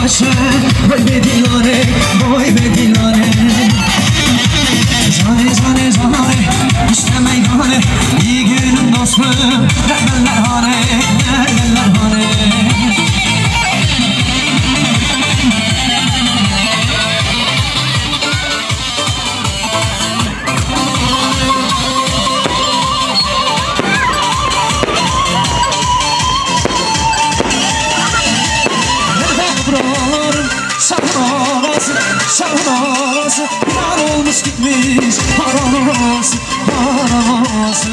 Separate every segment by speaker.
Speaker 1: باشه وای به دیلانه وای به دیلانه زانه زانه زانه işte meydane iyi günün dostu derler hane derler hane Şahınası, var olmuş gitmiş Haranası, haranası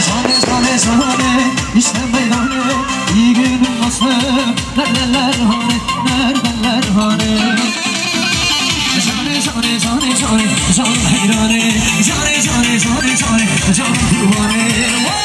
Speaker 1: Zane, zane, zane, işte meydane İyi günün dostu, neredeler hane, neredeler hane Zane, zane, zane, zane, zane heyrane Zane, zane, zane, zane, zane divane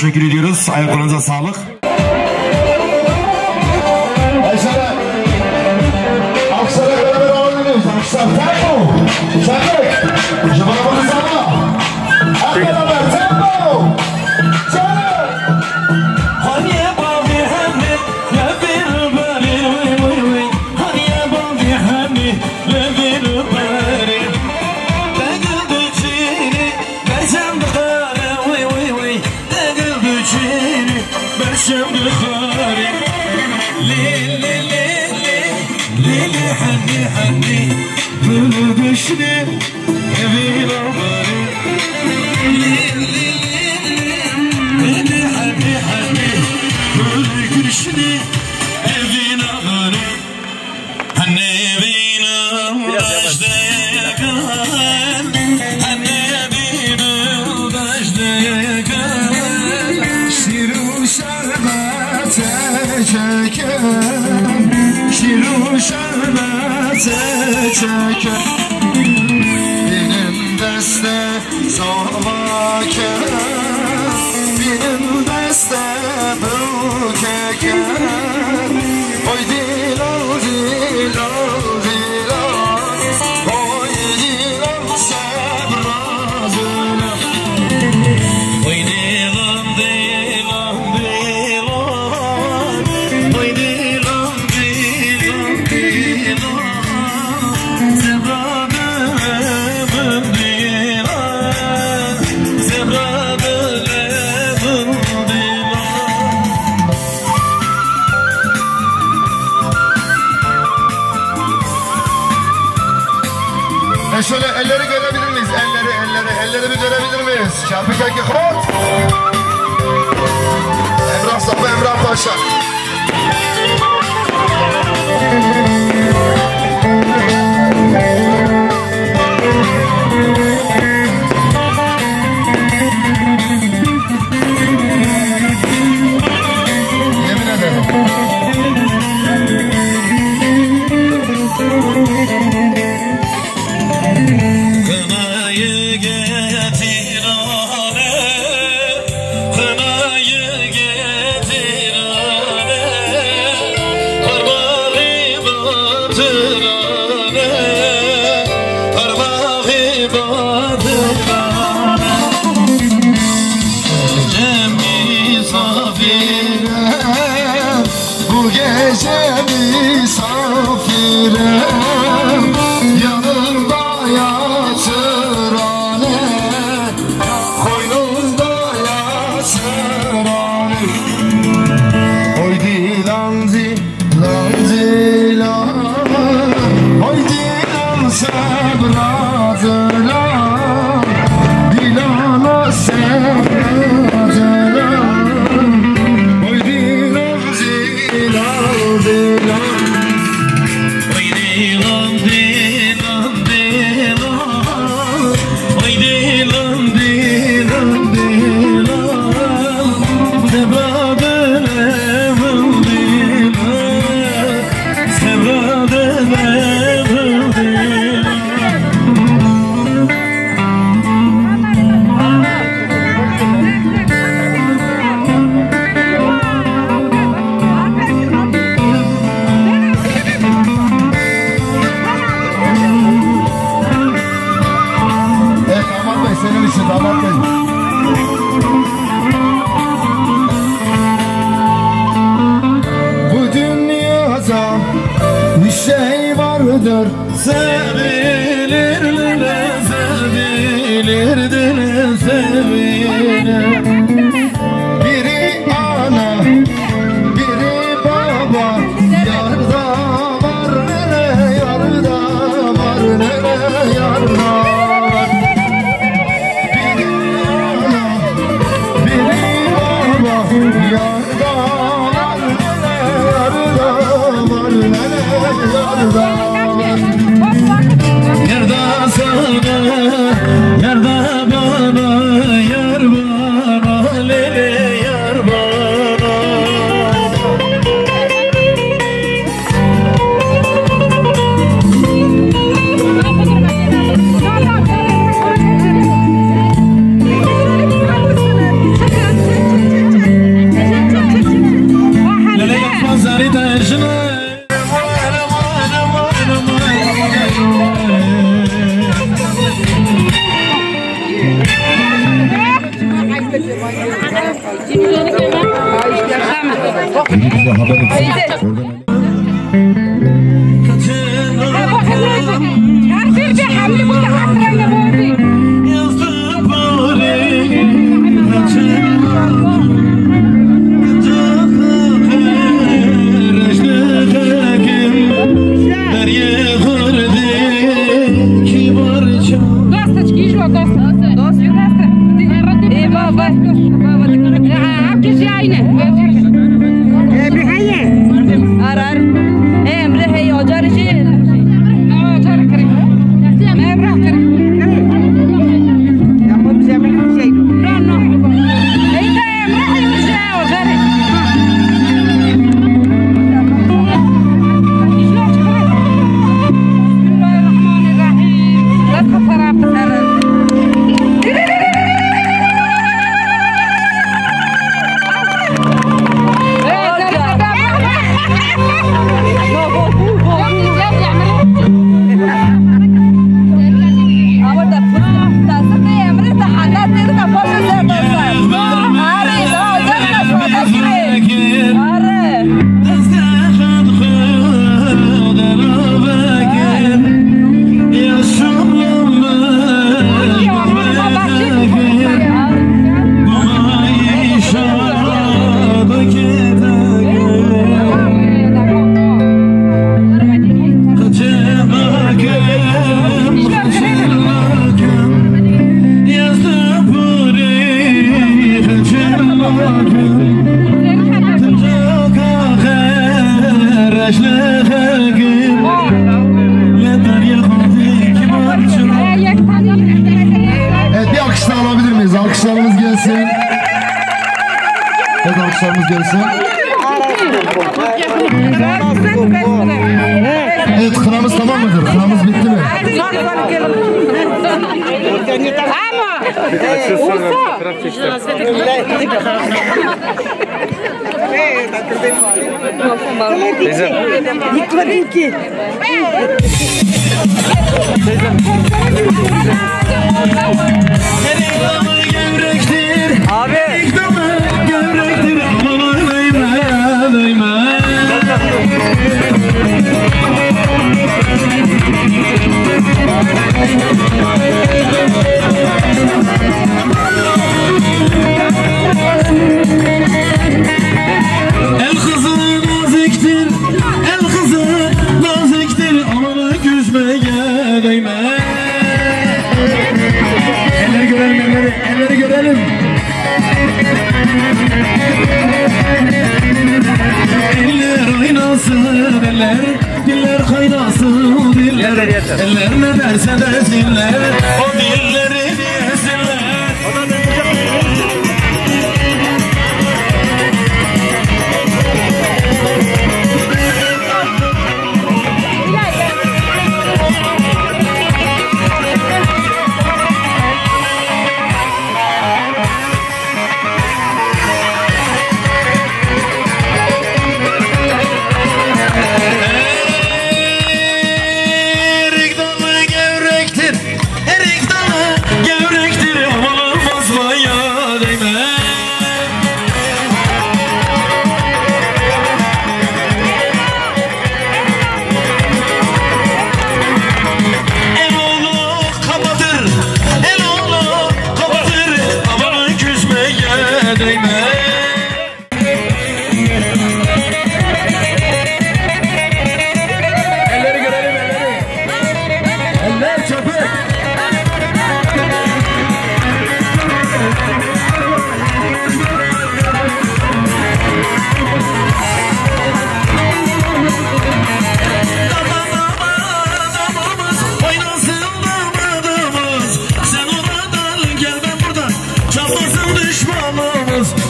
Speaker 1: Teşekkür ediyoruz. Ayaklarınıza sağlık.
Speaker 2: Ayşe'ler, alkışlarla beraber alabiliriz. Alkışlar, tempo, senlik, cıvanamanı sana. Hep beraber tempo, senlik.
Speaker 1: حني حني بلبشني يبي العباري ليلي حني حني بلبشني يبي العباري حني بينا وجدك حني بينا وجدك شيرو شربت çeker şiru şerbet çeker benim deste zavaker benim deste bükeker oy dilal dilal dilal oy dilal sabrazına oy dilal dilal dilal oy dilal
Speaker 2: Şöyle elleri görebilir miyiz? Elleri bir görebilir miyiz? Şapikaki Hot! Emrah Safa, Emrah Paşa. Yemin ederim.
Speaker 1: Kınayı getir ale, parmağım
Speaker 2: misafirem, bu gece misafirem, yanımda yatırane, koynunda yatırane. Oy dilanzi, lanzilan, oy dilan sebradılan, dilana sebradılan, oy dilanzi, lanzilan, oy dilan, dilan, dilan, oy dilan, dilan, dilan, sebradılan. Senin için damat bey. Bu dünyada bir şey vardır, sevilir dile, sevilir dile, sevilir. Biri ana, biri baba, yarda var nere, yarda var nere, yarda. Yarda sana, yarda bana, yar bana, lele yar bana. Lele yapma zari dajna. Alkışlarımız gelsin. Evet, alkışlarımız gelsin. Evet, kınamız tamam mıdır? Kınamız bitti mi?
Speaker 1: Abi. Eller oynasın eller, diller kaynasın diller. Eller ne derse desinler, o dilleri yesinler.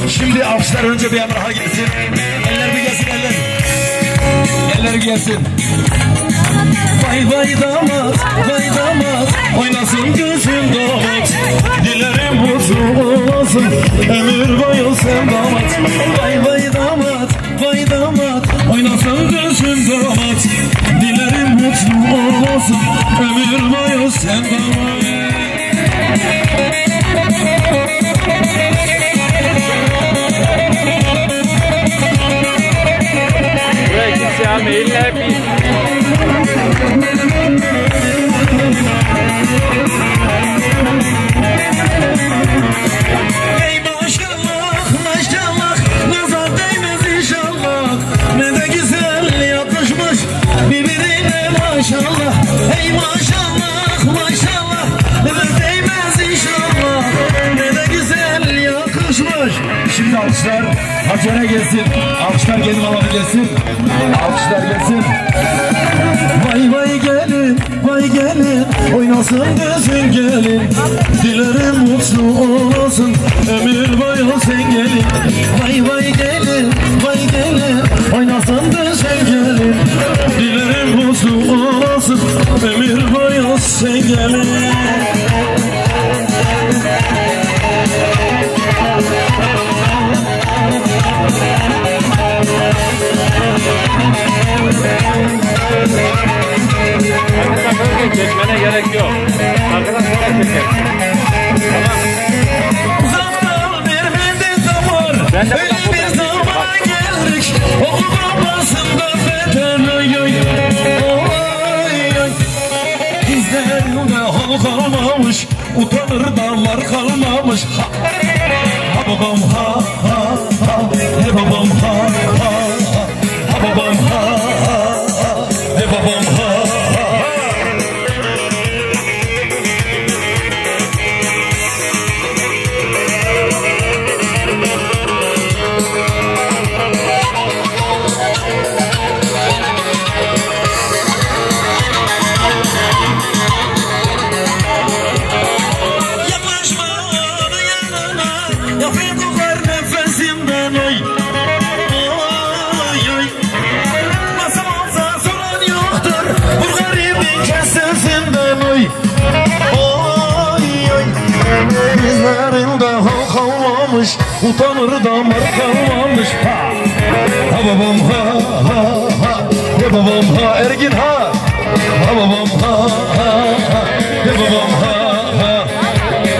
Speaker 1: Şimdi alkışlar önce bir Emrah'a gelsin. Eller bir gelsin eller. Eller gelsin. Vay vay damat, vay damat, oynasın gözün damat. Dilerim mutlu olasın, ömür boyu sen damat. Vay vay damat, vay damat, oynasın gözün damat. Dilerim mutlu olasın, ömür boyu sen damat. Ey maşallah maşallah, nazar değmez inşallah. Ne de güzel yakışmış birbirine maşallah. Ey maşallah maşallah, nazar değmez inşallah. Ne de güzel yakışmış. Şimdi alkışlar Hacer'e gelsin. Alkışlar gelin alanı gelsin. Alkışlar gelsin. Vay vay gelin, vay gelin, oynasın gözün gelin. Dilerim mutlu olasın, ömür boyu sen gelin. Vay vay gelin, vay gelin, oynasın gözün gelin. Dilerim mutlu olasın, ömür boyu sen gelin.
Speaker 3: Çekmene gerek yok. Arkadan sonra çeker. Tamam.
Speaker 1: Zaman vermedi zaman, öyle bir zaman geldik. Oğul babasında beter oy oy oy. Bizlerinde hal kalmamış, utanır dağlar kalmamış. Ha babam ha ha ha, he babam ha ha ha, ha babam ha ha ha, he babam ha ha. Bizlerinde hal kalmamış, utanır damar kalmamış. Ha, ha babam ha ha ha, he babam ha, Ergin ha, ha babam ha ha ha, he babam ha ha.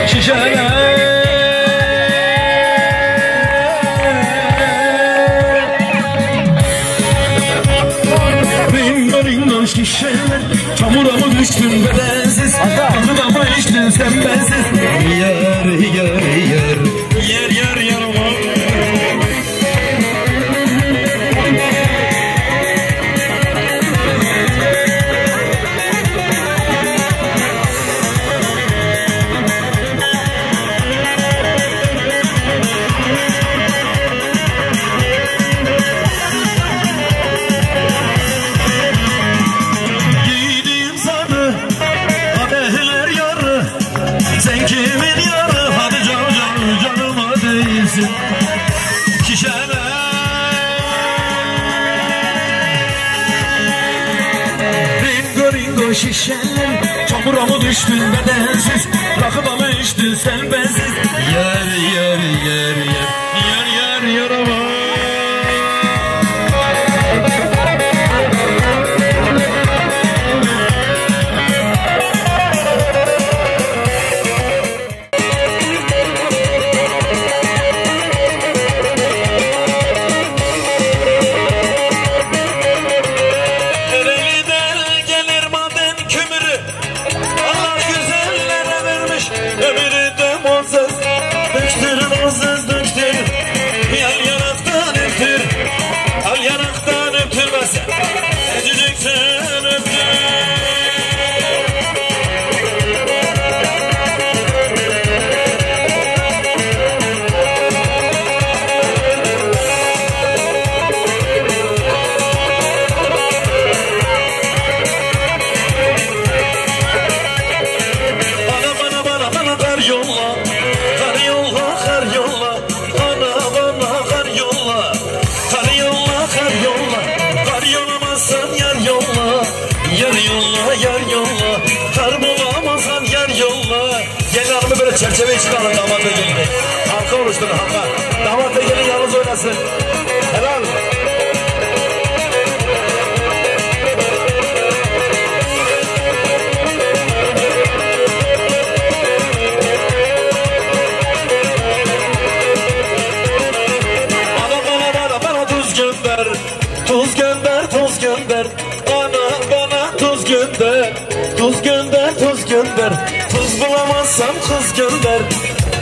Speaker 1: Şişeler ringo ringo şişeler, çamura mı düştün bedensiz? Adına mı içtin sen bensiz? Yer yer yer, yer yer yanıma. o şişeler çamura mı düştün bedensiz rakıda mı içtin sen bensiz yer yer yer yer yer yer yarama çerçeve çıkarın damat beygini. Halka oluşturun halka. Damat beygini yalnız oynasın. Helal. Bana tuz gönder. Tuz gönder, tuz gönder. Bana tuz gönder. Tuz gönder, tuz gönder. Tuz bulamazsam kız gönder.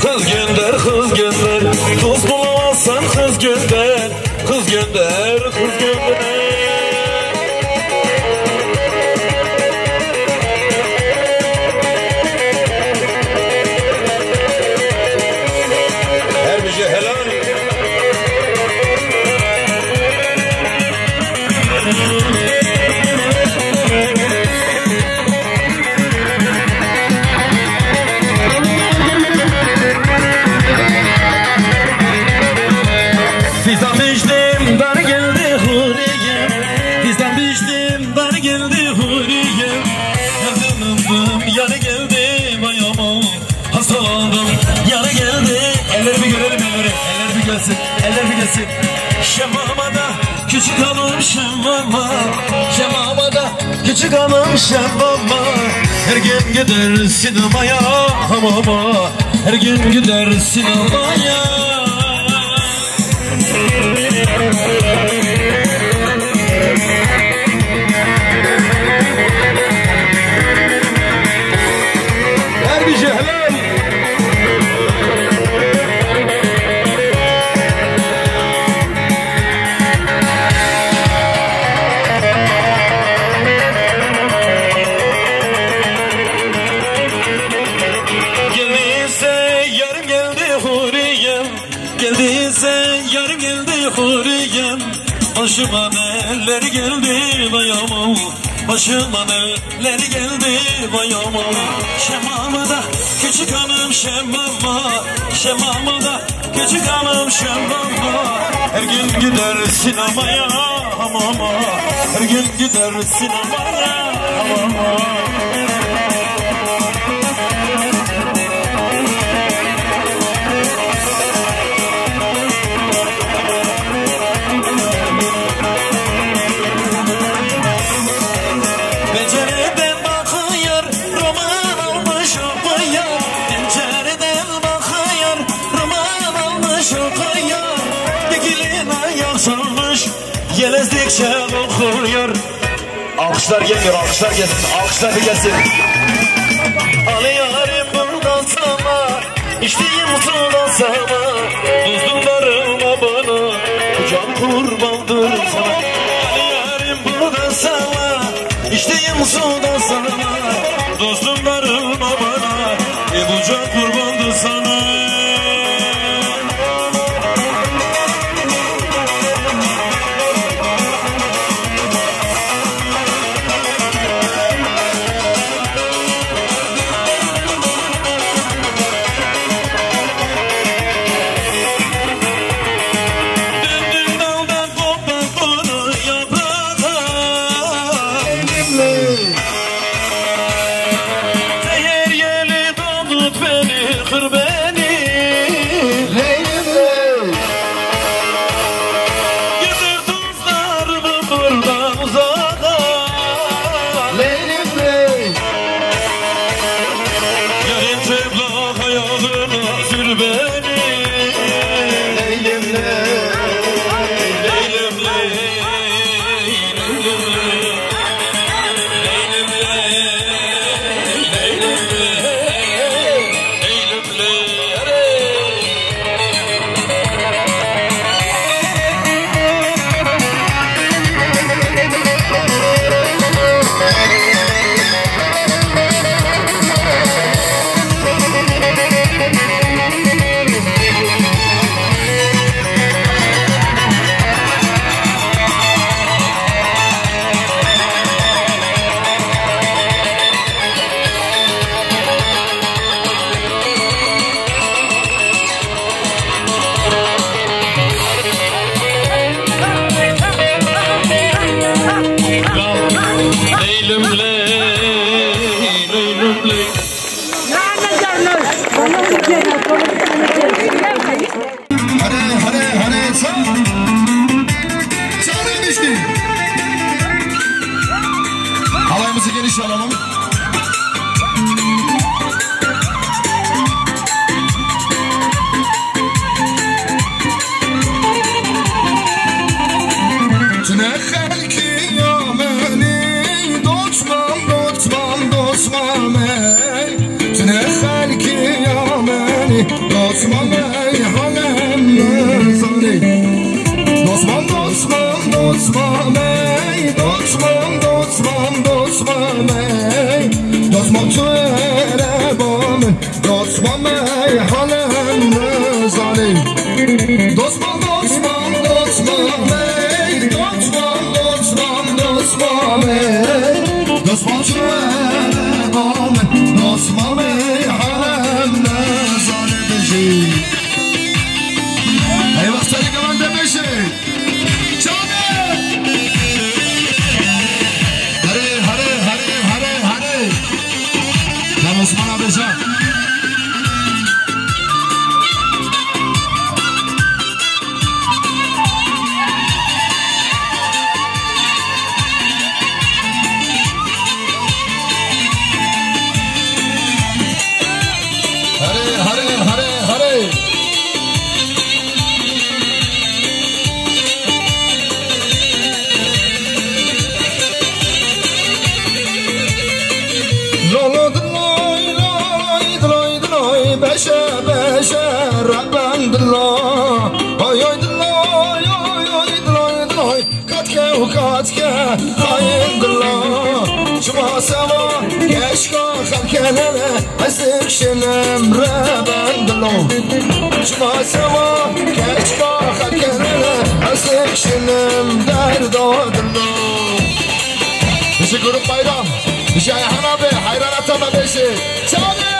Speaker 1: Kız gönder, kız gönder. Tuz bulamazsan kız gönder. Kız gönder, kız gönder. Her bir şey helal. Bizden biçtim dar geldi huriye. Bizden biçtim dar geldi huriye. Yakınımdım yarı geldi bayama. Hastalandım yarı geldi. Elleri bir görelim elleri. Eller bir gelsin. Eller bir gelsin. Şemamada küçük hanım şemama. Şemamada küçük hanım şemama. Her gün gider sinemaya hamama. Her gün gider sinemaya. Her bir şey helal. Geldiyse yarım geldi huriyem. Geldiyse yarım geldi huriyem. Başıma neler geldi bayamam. Başıma neler geldi bayamam. Şemamada küçük hanım şemama. Şemamada küçük hanım şemama. Her gün gider sinemaya hamama. Her gün gider sinemaya hamama. Pencereden bakıyor, roman almış okuyor. Pencereden bakıyor, roman almış okuyor. Dikilin ayak salmış, yelezdikçe okuyor. Alkışlar gelmiyor, alkışlar gelsin, alkışlar bir gelsin. Alıyorum buradan sana, içtiğim sudan sana. Tuzlu darılma bana, can kurbandır sana. Alıyorum buradan sana, İçtiğim sudan sana. Dostum darılma bana, bu can kurbandır sana. Döndüm daldan kopar konu yaprağa.
Speaker 2: grup bayram. Ceyhan abi hayran atama beşi. Çağır.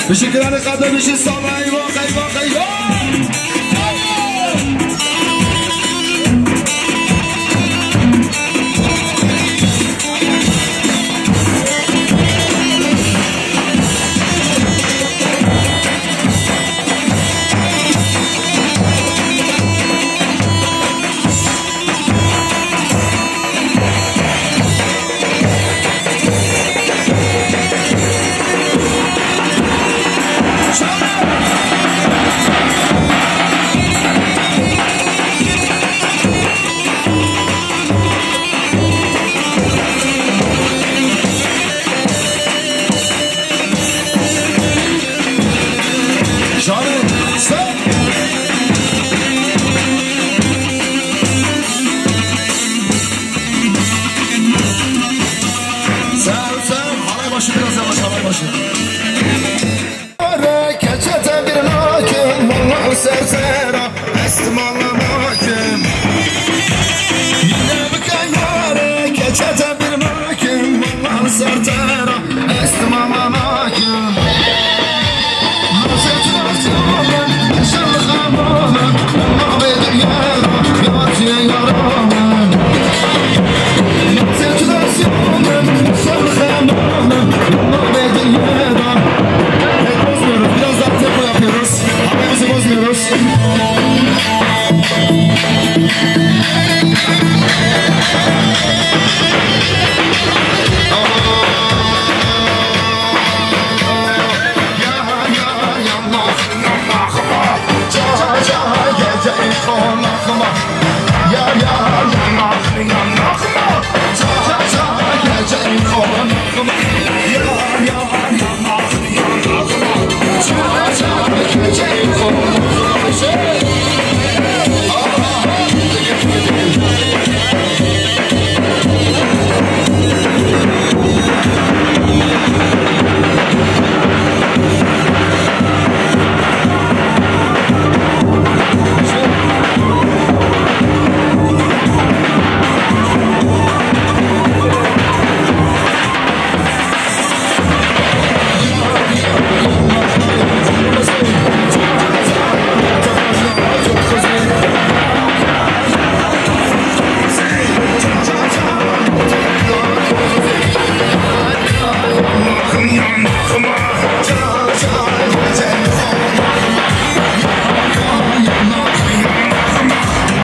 Speaker 2: بشكراني قدم بشي الصلاة واقعي
Speaker 1: Boşver.